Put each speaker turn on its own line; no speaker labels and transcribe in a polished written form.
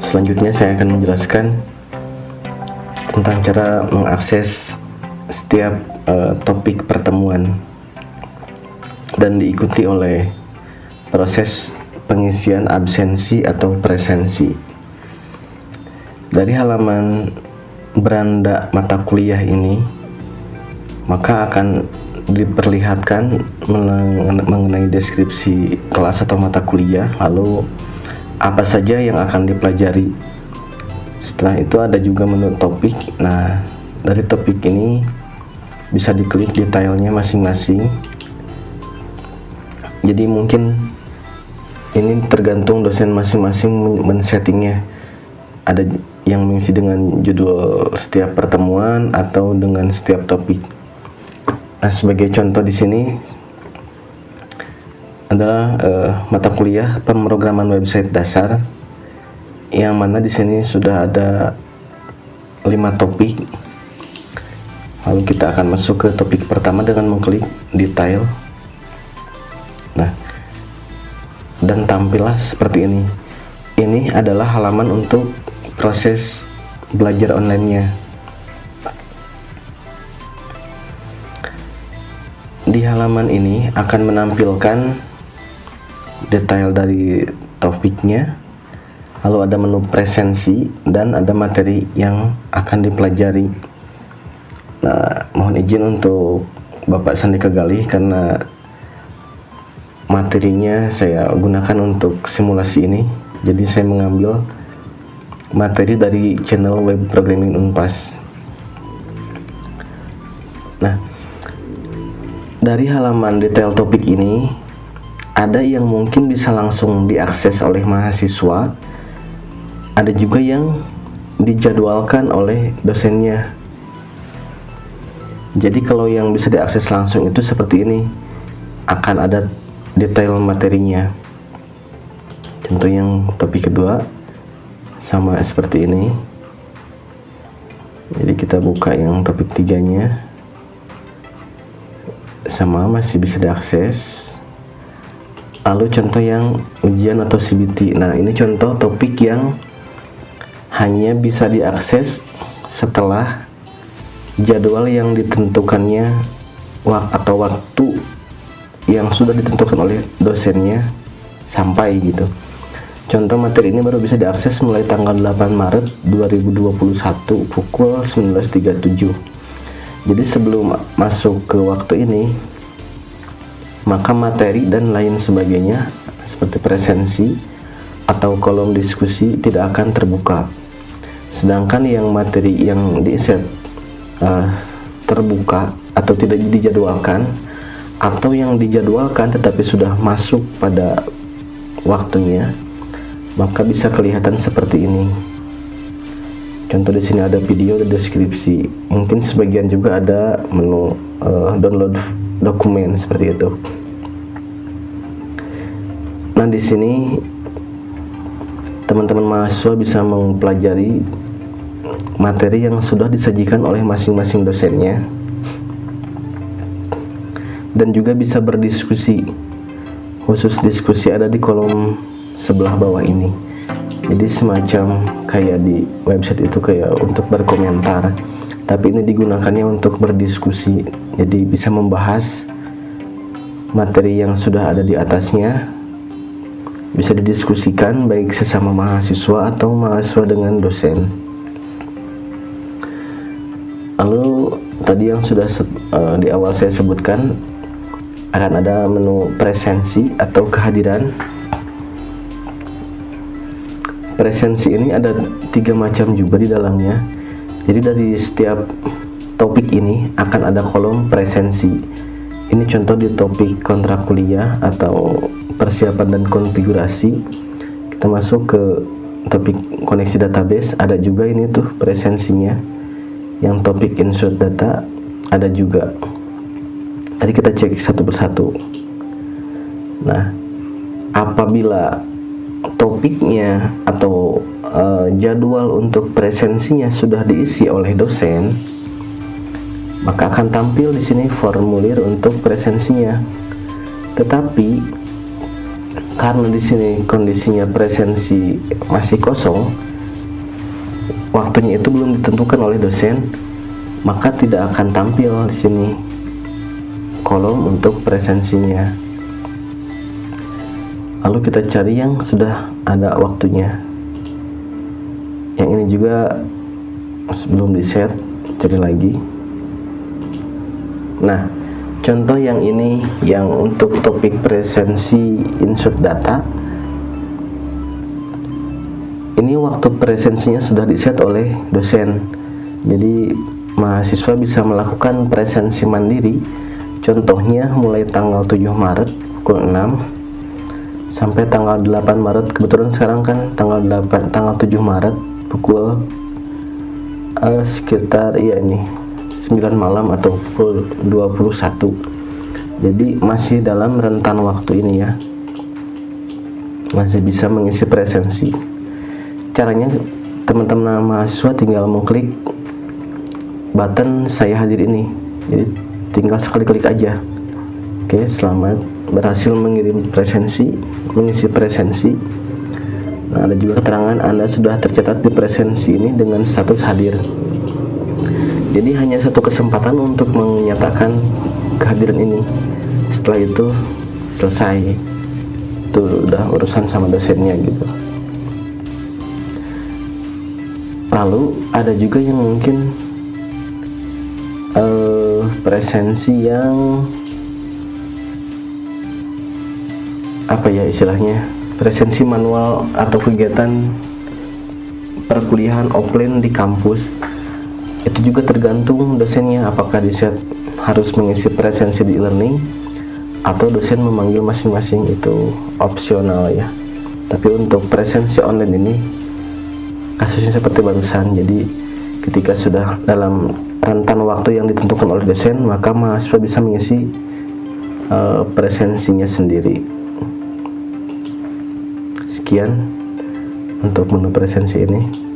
Selanjutnya saya akan menjelaskan tentang cara mengakses setiap topik pertemuan dan diikuti oleh proses pengisian absensi atau presensi. Dari halaman beranda mata kuliah ini, maka akan diperlihatkan mengenai deskripsi kelas atau mata kuliah, lalu apa saja yang akan dipelajari. Setelah itu ada juga menu topik. Nah, dari topik ini bisa diklik detailnya masing-masing. Jadi mungkin ini tergantung dosen masing-masing men-settingnya. Ada yang mengisi dengan judul setiap pertemuan atau dengan setiap topik. Nah, sebagai contoh di sini adalah mata kuliah pemrograman website dasar, yang mana di sini sudah ada 5 topik. Lalu kita akan masuk ke topik pertama dengan mengklik detail. Nah, dan tampillah seperti ini. Ini adalah halaman untuk proses belajar online-nya. Di halaman ini akan menampilkan detail dari topiknya, lalu ada menu presensi dan ada materi yang akan dipelajari. Nah, mohon izin untuk Bapak Sandi Kegalih karena materinya saya gunakan untuk simulasi ini, jadi saya mengambil materi dari channel web programming Unpas. Nah, dari halaman detail topik ini ada yang mungkin bisa langsung diakses oleh mahasiswa, ada juga yang dijadwalkan oleh dosennya. Jadi kalau yang bisa diakses langsung itu seperti ini, akan ada detail materinya. Contoh yang topik kedua sama seperti ini. Jadi kita buka yang topik 3-nya, sama masih bisa diakses. Lalu contoh yang ujian atau CBT. Nah, ini contoh topik yang hanya bisa diakses setelah jadwal yang ditentukannya atau waktu yang sudah ditentukan oleh dosennya sampai gitu. Contoh materi ini baru bisa diakses mulai tanggal 8 Maret 2021 pukul 19.37. Jadi sebelum masuk ke waktu ini, maka materi dan lain sebagainya seperti presensi atau kolom diskusi tidak akan terbuka. Sedangkan yang materi yang di-set terbuka atau tidak dijadwalkan, atau yang dijadwalkan tetapi sudah masuk pada waktunya, maka bisa kelihatan seperti ini. Contoh di sini ada video dan deskripsi. Mungkin sebagian juga ada menu download dokumen seperti itu. Nah, di sini teman-teman mahasiswa bisa mempelajari materi yang sudah disajikan oleh masing-masing dosennya, dan juga bisa berdiskusi. Khusus diskusi ada di kolom sebelah bawah ini. Jadi semacam kayak di website itu kayak untuk berkomentar, tapi ini digunakannya untuk berdiskusi. Jadi bisa membahas materi yang sudah ada di atasnya, bisa didiskusikan baik sesama mahasiswa atau mahasiswa dengan dosen. Lalu tadi yang sudah di awal saya sebutkan, akan ada menu presensi atau kehadiran. Presensi ini ada 3 macam juga di dalamnya. Jadi dari setiap topik ini akan ada kolom presensi. Ini contoh di topik kontrak kuliah atau persiapan dan konfigurasi. Kita masuk ke topik koneksi database, ada juga ini tuh presensinya. Yang topik insert data ada juga. Tadi kita cek satu persatu. Nah, apabila topiknya atau jadwal untuk presensinya sudah diisi oleh dosen, maka akan tampil di sini formulir untuk presensinya. Tetapi karena di sini kondisinya presensi masih kosong, waktunya itu belum ditentukan oleh dosen, maka tidak akan tampil di sini kolom untuk presensinya. Lalu kita cari yang sudah ada waktunya. Yang ini juga sebelum di set, cari lagi. Nah, contoh yang ini yang untuk topik presensi insert data, ini waktu presensinya sudah di-set oleh dosen, jadi mahasiswa bisa melakukan presensi mandiri. Contohnya mulai tanggal 7 Maret pukul 6 sampai tanggal 8 Maret. Kebetulan sekarang kan tanggal 7 Maret pukul sekitar ini 9 malam atau pukul 21. Jadi masih dalam rentan waktu ini ya, masih bisa mengisi presensi. Caranya teman-teman mahasiswa tinggal mengklik button saya hadir ini, jadi tinggal sekali klik aja. Oke, selamat berhasil mengirim presensi, mengisi presensi. Nah, ada juga keterangan Anda sudah tercatat di presensi ini dengan status hadir. Jadi hanya satu kesempatan untuk menyatakan kehadiran ini. Setelah itu selesai. Itu udah urusan sama dosennya gitu. Lalu ada juga yang mungkin presensi yang apa ya istilahnya, presensi manual atau kegiatan perkuliahan offline di kampus. Itu juga tergantung dosennya, apakah di-set harus mengisi presensi di e-learning atau dosen memanggil masing-masing, itu opsional ya. Tapi untuk presensi online ini kasusnya seperti barusan, jadi ketika sudah dalam rentan waktu yang ditentukan oleh dosen, maka mahasiswa bisa mengisi presensinya sendiri. Sekian untuk menu presensi ini.